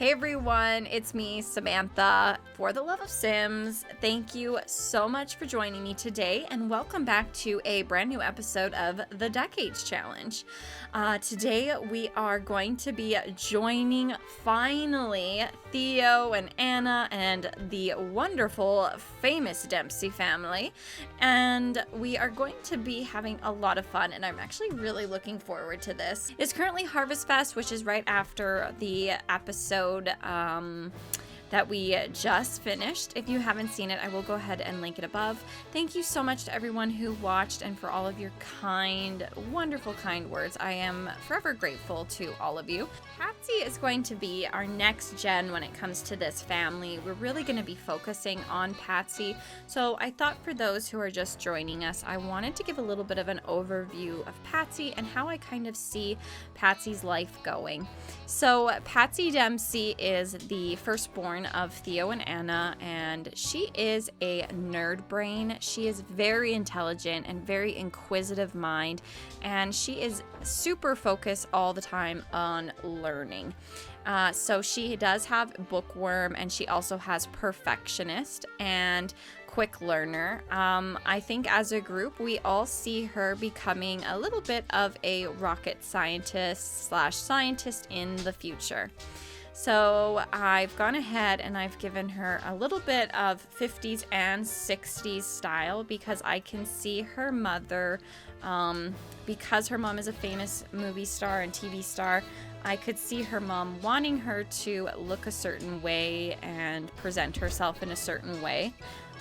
Hey everyone, it's me, Samantha, for the love of Sims. Thank you so much for joining me today, and welcome back to a brand new episode of the Decades Challenge. Today we are going to be joining, finally, Theo and Anna and the wonderful, famous Dempsey family, and we are going to be having a lot of fun, and I'm actually really looking forward to this. It's currently Harvest Fest, which is right after the episode that we just finished. If you haven't seen it, I will go ahead and link it above. Thank you so much to everyone who watched and for all of your kind, wonderful, kind words. I am forever grateful to all of you. Patsy is going to be our next gen when it comes to this family. We're really going to be focusing on Patsy. So I thought for those who are just joining us, I wanted to give a little bit of an overview of Patsy and how I kind of see Patsy's life going. So Patsy Dempsey is the firstborn of Theo and Anna, and she is a nerd brain. She is very intelligent and very inquisitive mind, and she is super focused all the time on learning. So she does have bookworm, and she also has perfectionist and quick learner. I think as a group, we all see her becoming a little bit of a rocket scientist / scientist in the future. So I've gone ahead and I've given her a little bit of 50s and 60s style because I can see her mother, because her mom is a famous movie star and TV star, I could see her mom wanting her to look a certain way and present herself in a certain way.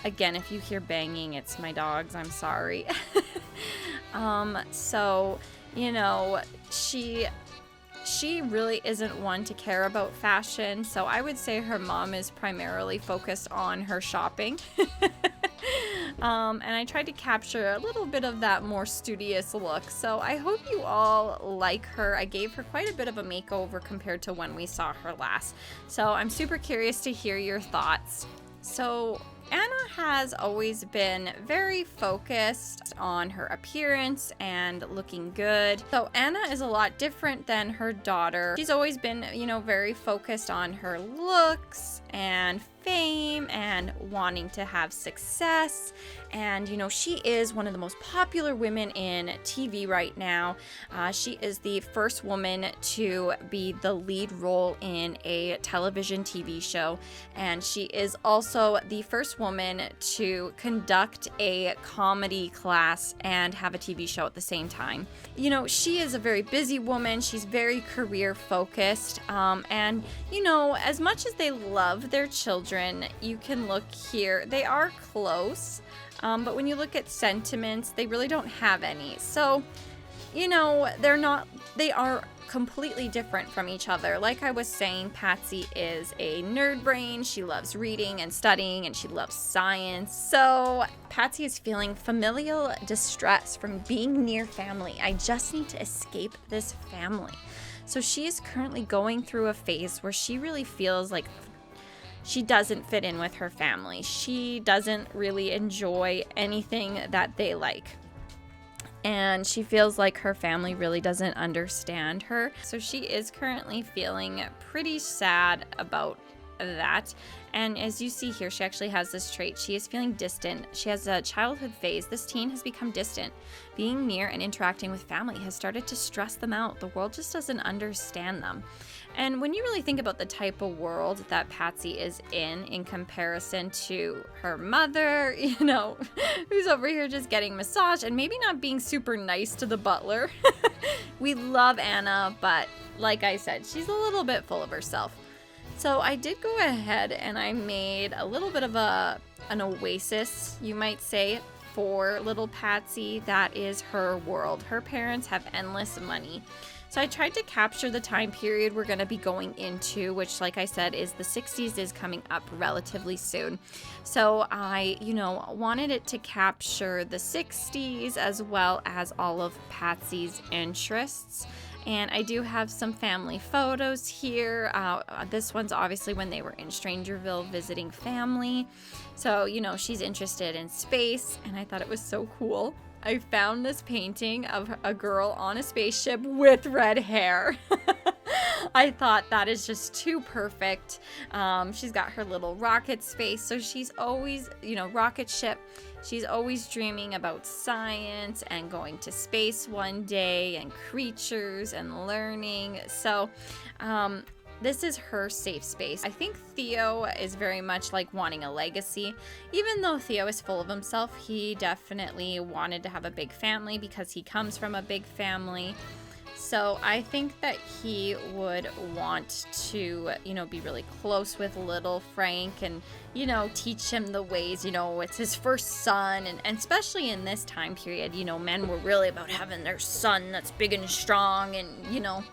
Again, if you hear banging, it's my dogs. I'm sorry. So, you know, she really isn't one to care about fashion, so I would say her mom is primarily focused on her shopping. And I tried to capture a little bit of that more studious look, so I hope you all like her. I gave her quite a bit of a makeover compared to when we saw her last, so I'm super curious to hear your thoughts. So Anna has always been very focused on her appearance and looking good. So Anna is a lot different than her daughter. She's always been, very focused on her looks and fame and wanting to have success. And, she is one of the most popular women in TV right now. She is the first woman to be the lead role in a television TV show. And she is also the first woman to conduct a comedy class and have a TV show at the same time. She is a very busy woman. She's very career focused. And, as much as they love their children, you can look here. They are close. But when you look at sentiments, they really don't have any. So, they are completely different from each other. Like I was saying, Patsy is a nerd brain. She loves reading and studying, and she loves science. So Patsy is feeling familial distress from being near family. I just need to escape this family. So she is currently going through a phase where she really feels like she doesn't fit in with her family. She doesn't really enjoy anything that they like. And she feels like her family really doesn't understand her. So she is currently feeling pretty sad about that. And as you see here, she actually has this trait. She is feeling distant. She has a childhood phase. This teen has become distant. Being near and interacting with family has started to stress them out. The world just doesn't understand them. And when you really think about the type of world that Patsy is in comparison to her mother, who's over here just getting massaged and maybe not being super nice to the butler. We love Anna, but like I said, she's a little bit full of herself. So I did go ahead and I made a little bit of an oasis, you might say, for little Patsy. That is her world. Her parents have endless money. So I tried to capture the time period we're going to be going into, which, like I said, is the 60s, is coming up relatively soon. So I, wanted it to capture the 60s as well as all of Patsy's interests. And I do have some family photos here. This one's obviously when they were in Strangerville visiting family. So, she's interested in space, and I thought it was so cool. I found this painting of a girl on a spaceship with red hair. I thought that is just too perfect. She's got her little rocket space, so she's always, rocket ship. She's always dreaming about science and going to space one day and creatures and learning. So, this is her safe space. I think Theo is very much like wanting a legacy. Even though Theo is full of himself, he definitely wanted to have a big family because he comes from a big family. So I think that he would want to, be really close with little Frank and, teach him the ways, it's his first son. And especially in this time period, men were really about having their son that's big and strong and,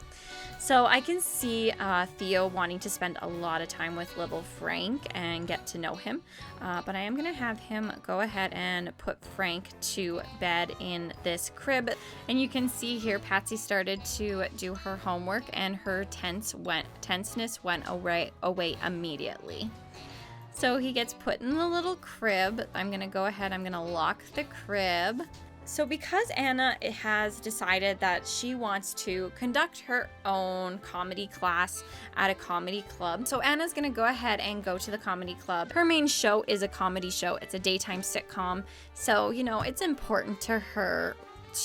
So I can see Theo wanting to spend a lot of time with little Frank and get to know him. But I am going to have him go ahead and put Frank to bed in this crib. And you can see here Patsy started to do her homework and her tenseness went away immediately. So he gets put in the little crib. I'm going to go ahead, I'm going to lock the crib. So because Anna has decided that she wants to conduct her own comedy class at a comedy club, so Anna's going to go ahead and go to the comedy club. Her main show is a comedy show. It's a daytime sitcom. So, it's important to her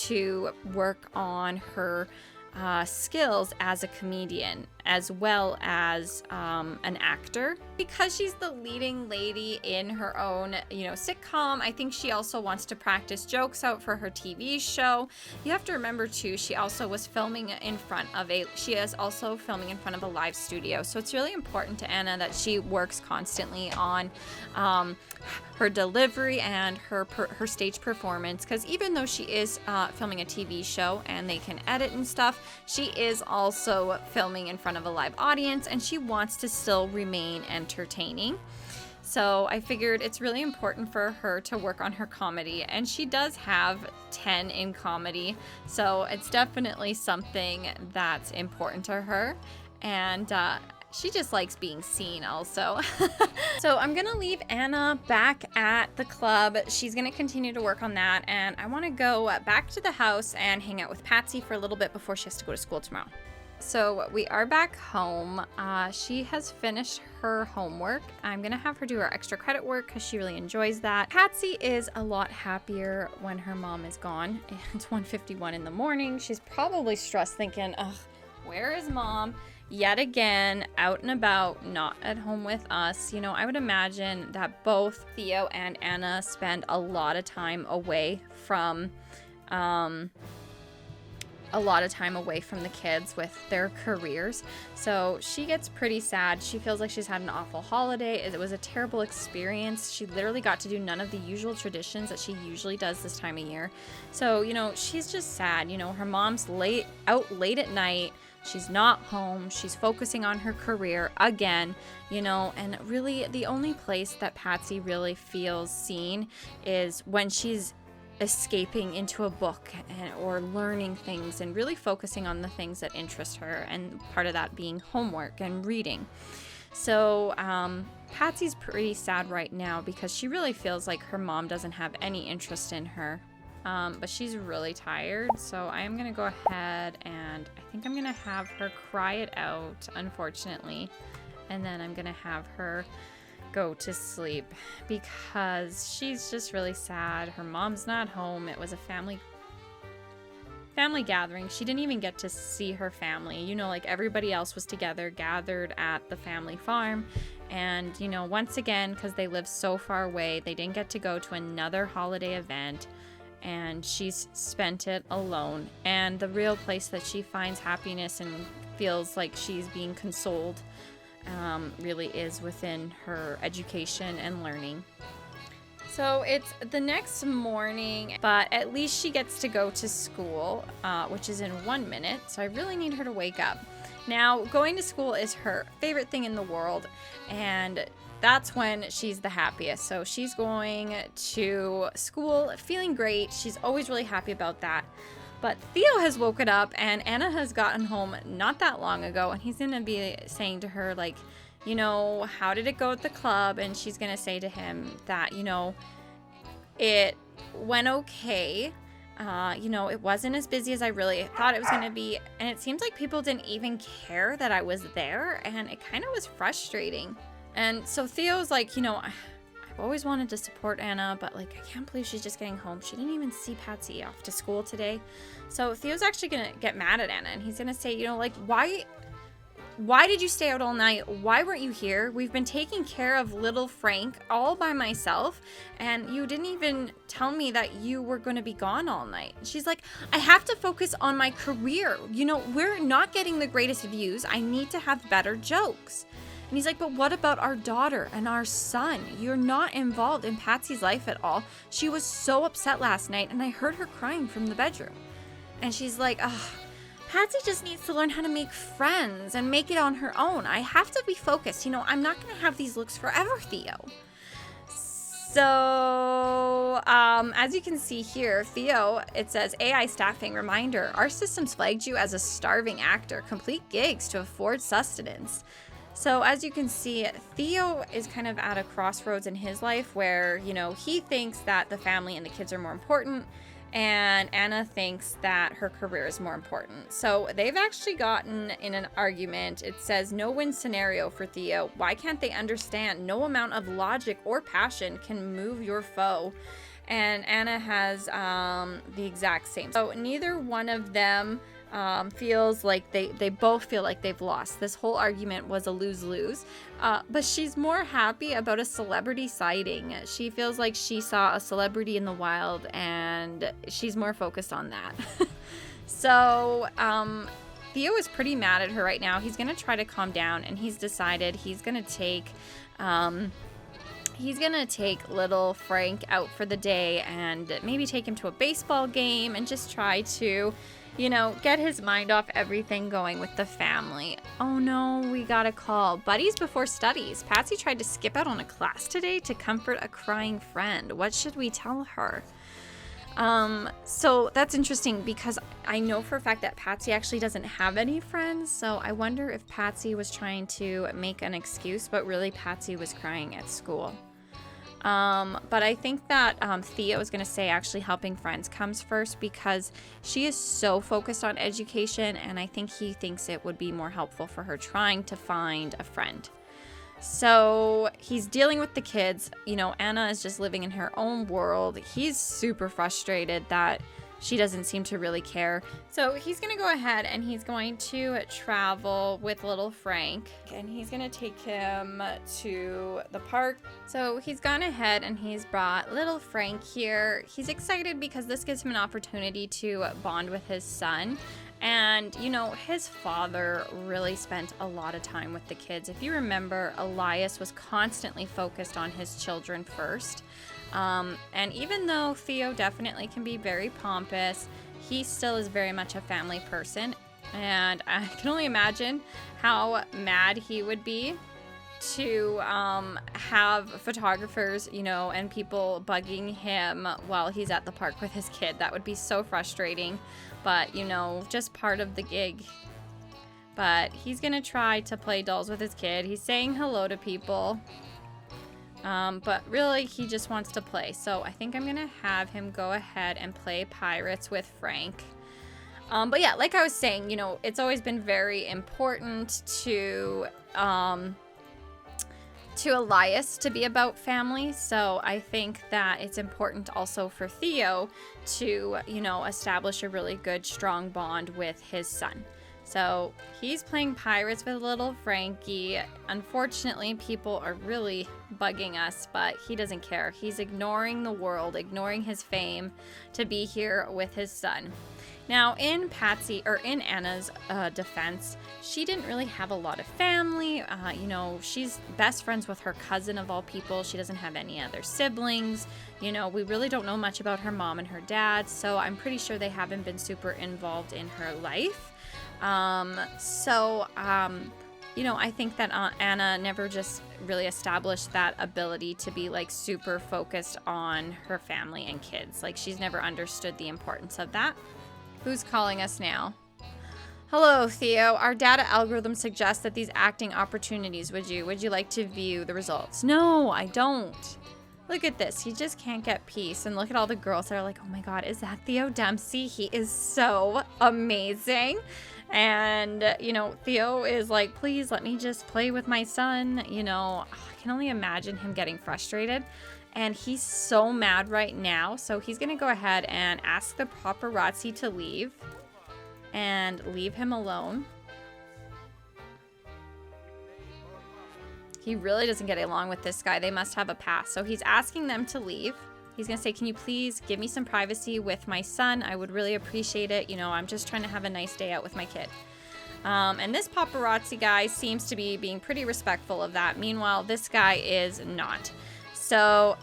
to work on her skills as a comedian as well as an actor. Because she's the leading lady in her own, sitcom, I think she also wants to practice jokes out for her TV show. You have to remember too, she also was filming in front of a live studio. So it's really important to Anna that she works constantly on her delivery and her stage performance, because even though she is filming a TV show and they can edit and stuff, she is also filming in front of a live audience and she wants to still remain entertaining. So I figured it's really important for her to work on her comedy, and she does have 10 in comedy, so it's definitely something that's important to her, and she just likes being seen also. So I'm gonna leave Anna back at the club. She's gonna continue to work on that, and I wanna go back to the house and hang out with Patsy for a little bit before she has to go to school tomorrow. So we are back home. She has finished her homework. I'm gonna have her do her extra credit work because she really enjoys that. Patsy is a lot happier when her mom is gone. It's 1:51 in the morning. She's probably stressed thinking, ugh, where is mom? Yet again, out and about, not at home with us. I would imagine that both Theo and Anna spend a lot of time away from the kids with their careers. So she gets pretty sad. She feels like she's had an awful holiday. It was a terrible experience. She literally got to do none of the usual traditions that she usually does this time of year. So, she's just sad. Her mom's out late at night. She's not home. She's focusing on her career again, and really the only place that Patsy really feels seen is when she's escaping into a book or learning things and really focusing on the things that interest her, and part of that being homework and reading. So Patsy's pretty sad right now because she really feels like her mom doesn't have any interest in her. But she's really tired, so I am going to go ahead and I think I'm going to have her cry it out, unfortunately, and then I'm going to have her go to sleep because she's just really sad. Her mom's not home. It was a family gathering. She didn't even get to see her family. Like everybody else was together, gathered at the family farm. And, once again, because they live so far away, they didn't get to go to another holiday event. And she's spent it alone. And the real place that she finds happiness and feels like she's being consoled really is within her education and learning. So it's the next morning, but at least she gets to go to school, which is in 1 minute. So I really need her to wake up. Now, going to school is her favorite thing in the world, and that's when she's the happiest. So she's going to school feeling great. She's always really happy about that. But Theo has woken up and Anna has gotten home not that long ago, and he's going to be saying to her, like, how did it go at the club? And she's going to say to him that, it went okay. It wasn't as busy as I really thought it was going to be. And it seems like people didn't even care that I was there. And it kind of was frustrating. And so Theo's like, I've always wanted to support Anna, but like, I can't believe she's just getting home. She didn't even see Patsy off to school today. So Theo's actually going to get mad at Anna. And he's going to say, why did you stay out all night? Why weren't you here? We've been taking care of little Frank all by myself, and you didn't even tell me that you were going to be gone all night. She's like, I have to focus on my career. We're not getting the greatest views. I need to have better jokes. And he's like, but what about our daughter and our son? You're not involved in Patsy's life at all. She was so upset last night, and I heard her crying from the bedroom. And she's like, Patsy just needs to learn how to make friends and make it on her own. I have to be focused. I'm not going to have these looks forever, Theo. So, as you can see here, Theo, it says, AI staffing reminder. Our systems flagged you as a starving actor. Complete gigs to afford sustenance. So, as you can see, Theo is kind of at a crossroads in his life where, he thinks that the family and the kids are more important. And Anna thinks that her career is more important. So they've actually gotten in an argument. It says no win scenario for Theo. Why can't they understand? No amount of logic or passion can move your foe. And Anna has the exact same. So neither one of them feels like they both feel like they've lost. This whole argument was a lose-lose. But she's more happy about a celebrity sighting. She feels like she saw a celebrity in the wild, and she's more focused on that. So Theo is pretty mad at her right now. He's going to try to calm down, and he's decided he's going to take little Frank out for the day and maybe take him to a baseball game and just try to get his mind off everything going with the family. Oh no, we got a call. Buddies before studies. Patsy tried to skip out on a class today to comfort a crying friend. What should we tell her? So that's interesting because I know for a fact that Patsy actually doesn't have any friends. So I wonder if Patsy was trying to make an excuse, but really Patsy was crying at school. But I think that Theo is going to say actually helping friends comes first because she is so focused on education, and I think he thinks it would be more helpful for her trying to find a friend. So he's dealing with the kids. Anna is just living in her own world. He's super frustrated that she doesn't seem to really care. So he's going to go ahead and he's going to travel with little Frank, and he's going to take him to the park. So he's gone ahead and he's brought little Frank here. He's excited because this gives him an opportunity to bond with his son. And, his father really spent a lot of time with the kids. If you remember, Elias was constantly focused on his children first. And even though Theo definitely can be very pompous, he still is very much a family person. And I can only imagine how mad he would be to have photographers, and people bugging him while he's at the park with his kid. That would be so frustrating, but, just part of the gig. But he's going to try to play dolls with his kid. He's saying hello to people. But really, he just wants to play. So I think I'm going to have him go ahead and play Pirates with Frank. But yeah, like I was saying, it's always been very important to Elias to be about family. So I think that it's important also for Theo to, establish a really good, strong bond with his son. So he's playing Pirates with little Frankie. Unfortunately, people are really bugging us, but he doesn't care. He's ignoring the world, ignoring his fame to be here with his son. Now, in Anna's defense, she didn't really have a lot of family. She's best friends with her cousin of all people. She doesn't have any other siblings. We really don't know much about her mom and her dad, so I'm pretty sure they haven't been super involved in her life. I think that Anna never just really established that ability to be like super focused on her family and kids. Like, she's never understood the importance of that. Who's calling us now? Hello, Theo. Our data algorithm suggests that these acting opportunities, would you like to view the results? No, I don't. Look at this. He just can't get peace. And look at all the girls that are like, oh my God, is that Theo Dempsey? He is so amazing. And, you know, Theo is like, please let me just play with my son. You know, I can only imagine him getting frustrated. And he's so mad right now. So he's going to go ahead and ask the paparazzi to leave and leave him alone. He really doesn't get along with this guy. They must have a past. So he's asking them to leave. He's going to say, can you please give me some privacy with my son? I would really appreciate it. You know, I'm just trying to have a nice day out with my kid. And this paparazzi guy seems to be being pretty respectful of that. Meanwhile, this guy is not. So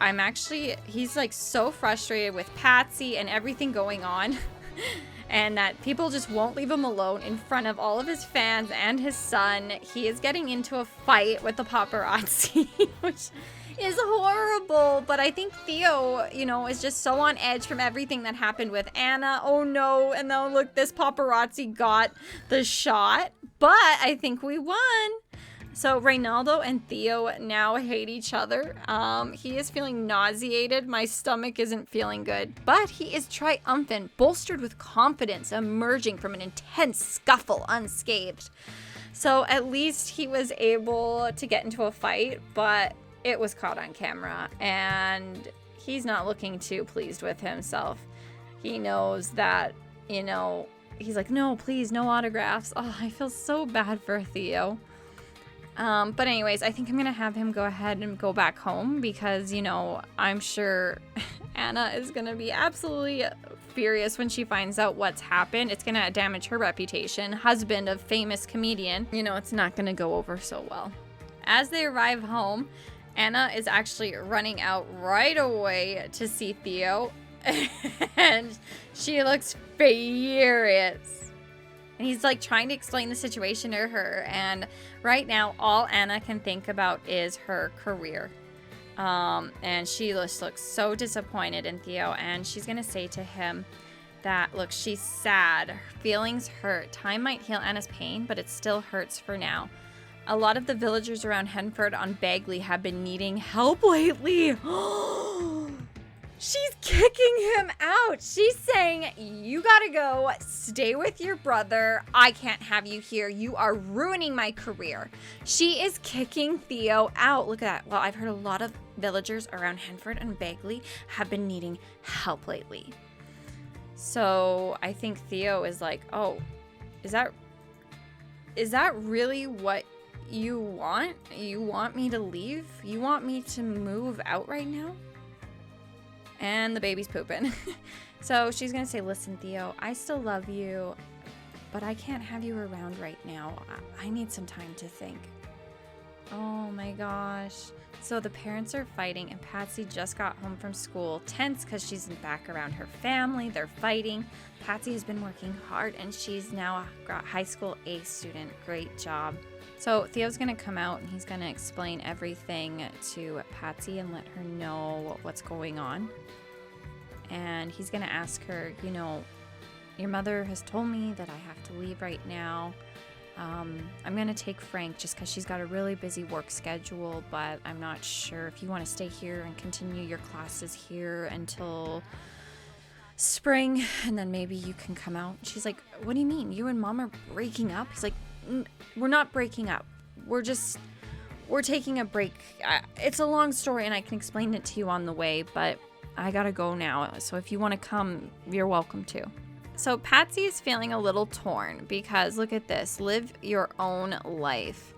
he's like so frustrated with Patsy and everything going on. And that people just won't leave him alone in front of all of his fans and his son. He is getting into a fight with the paparazzi, which is horrible. But I think Theo, you know, is just so on edge from everything that happened with Anna. Oh no. And now look, this paparazzi got the shot. But I think we won. So Reynaldo and Theo now hate each other. He is feeling nauseated. My stomach isn't feeling good. But he is triumphant, bolstered with confidence, emerging from an intense scuffle unscathed. So at least he was able to get into a fight, but it was caught on camera. And he's not looking too pleased with himself. He knows that, you know, he's like, no, please, no autographs. Oh, I feel so bad for Theo. But anyways, I think I'm going to have him go ahead and go back home because, you know, I'm sure Anna is going to be absolutely furious when she finds out what's happened. It's going to damage her reputation. Husband of famous comedian. You know, it's not going to go over so well. As they arrive home, Anna is actually running out right away to see Theo. And she looks furious. And he's like trying to explain the situation to her. And right now, all Anna can think about is her career. And she just looks so disappointed in Theo. And she's going to say to him that, look, she's sad. Her feelings hurt. Time might heal Anna's pain, but it still hurts for now. A lot of the villagers around Henford on Bagley have been needing help lately. She's kicking him out. She's saying, you gotta go, stay with your brother. I can't have you here. You are ruining my career. She is kicking Theo out. Look at that. Well, I've heard a lot of villagers around Henford and Bagley have been needing help lately. So I think Theo is like, oh, is that really what you want? You want me to leave? You want me to move out right now? And the baby's pooping. So she's going to say, listen, Theo, I still love you, but I can't have you around right now. I need some time to think. Oh my gosh. So the parents are fighting, and Patsy just got home from school, tense because she's back around her family. They're fighting. Patsy has been working hard, and she's now a high school A student. Great job. So Theo's going to come out, and he's going to explain everything to Patsy and let her know what's going on. And he's going to ask her, you know, your mother has told me that I have to leave right now. I'm going to take Frank just because she's got a really busy work schedule, but I'm not sure if you want to stay here and continue your classes here until spring, and then maybe you can come out. She's like, what do you mean? You and Mom are breaking up? He's like, we're not breaking up. We're taking a break. It's a long story, and I can explain it to you on the way, but I gotta go now. So if you want to come, you're welcome to. So Patsy is feeling a little torn because look at this. Live your own life.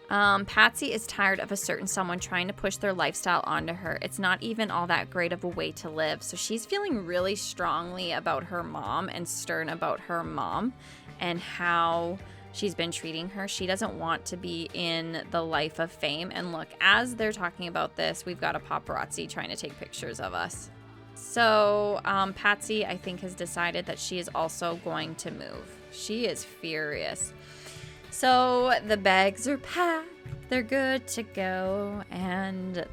Patsy is tired of a certain someone trying to push their lifestyle onto her. It's not even all that great of a way to live. So she's feeling really strongly about her mom and stern about her mom and how she's been treating her. She doesn't want to be in the life of fame. And look, as they're talking about this, we've got a paparazzi trying to take pictures of us. So Patsy, I think, has decided that she is also going to move. She is furious. So the bags are packed. They're good to go. And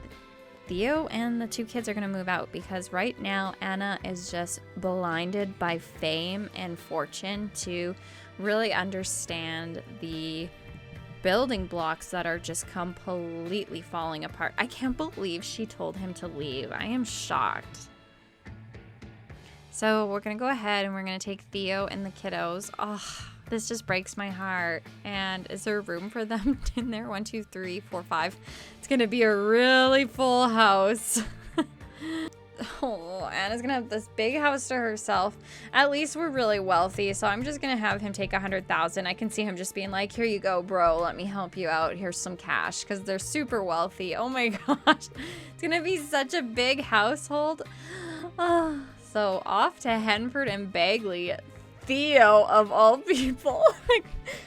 Theo and the two kids are going to move out because right now Anna is just blinded by fame and fortune to really understand the building blocks that are just completely falling apart. I can't believe she told him to leave. I am shocked. So we're going to go ahead and we're going to take Theo and the kiddos. Oh, this just breaks my heart. And is there room for them in there? 1, 2, 3, 4, 5. It's going to be a really full house. Oh, Anna's gonna have this big house to herself. At least we're really wealthy, so I'm just gonna have him take 100,000. I can see him just being like, here you go, bro, let me help you out, here's some cash, because they're super wealthy. Oh my gosh, it's gonna be such a big household. Oh, so off to Henford and Bagley. Theo, of all people.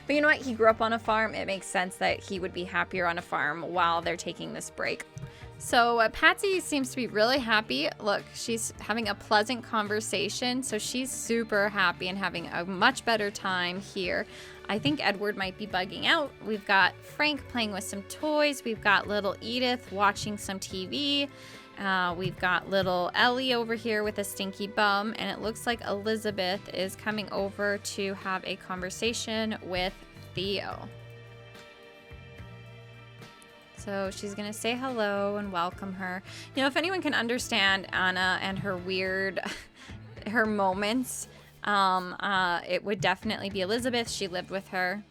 But you know what, he grew up on a farm. It makes sense that he would be happier on a farm while they're taking this break. So Patsy seems to be really happy. Look, she's having a pleasant conversation, so she's super happy and having a much better time here. I think Edward might be bugging out. We've got Frank playing with some toys. We've got little Edith watching some TV. We've got little Ellie over here with a stinky bum, and it looks like Elizabeth is coming over to have a conversation with Theo. So she's going to say hello and welcome her. You know, if anyone can understand Anna and her weird, her moments, it would definitely be Elizabeth. She lived with her.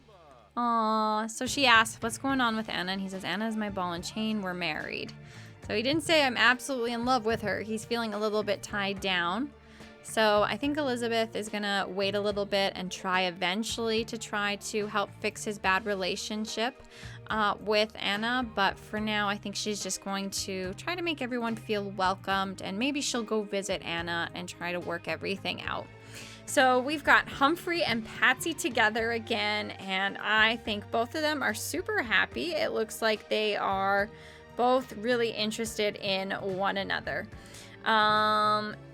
Aww. So she asked, what's going on with Anna? And he says, Anna is my ball and chain. We're married. So he didn't say I'm absolutely in love with her. He's feeling a little bit tied down. So I think Elizabeth is going to wait a little bit and try eventually to help fix his bad relationship with Anna. But for now, I think she's just going to try to make everyone feel welcomed, and maybe she'll go visit Anna and try to work everything out. So we've got Humphrey and Patsy together again, and I think both of them are super happy. It looks like they are both really interested in one another.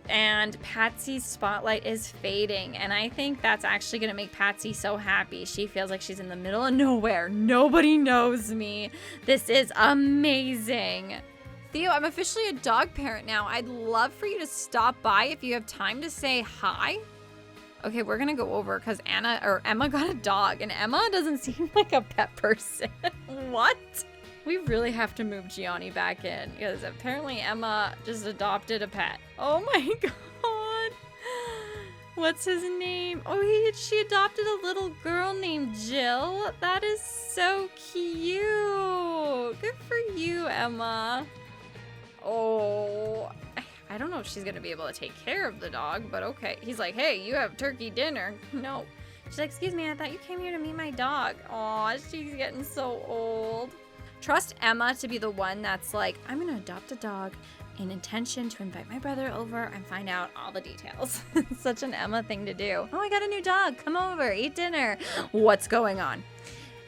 And Patsy's spotlight is fading, and I think that's actually going to make Patsy so happy. She feels like she's in the middle of nowhere. Nobody knows me. This is amazing. Theo, I'm officially a dog parent now. I'd love for you to stop by if you have time to say hi. Okay, we're going to go over because Emma got a dog, and Emma doesn't seem like a pet person. What? We really have to move Gianni back in because apparently Emma just adopted a pet. Oh my god. What's his name? Oh, she adopted a little girl named Jill. That is so cute. Good for you, Emma. Oh, I don't know if she's going to be able to take care of the dog, but okay. He's like, hey, you have turkey dinner. No. She's like, excuse me, I thought you came here to meet my dog. Aw, she's getting so old. Trust Emma to be the one that's like, I'm going to adopt a dog in intention to invite my brother over and find out all the details. It's such an Emma thing to do. Oh, I got a new dog. Come over, eat dinner. What's going on?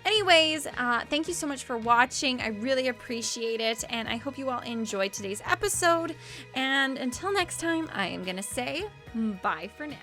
Anyways, thank you so much for watching. I really appreciate it, and I hope you all enjoyed today's episode. And until next time, I am going to say bye for now.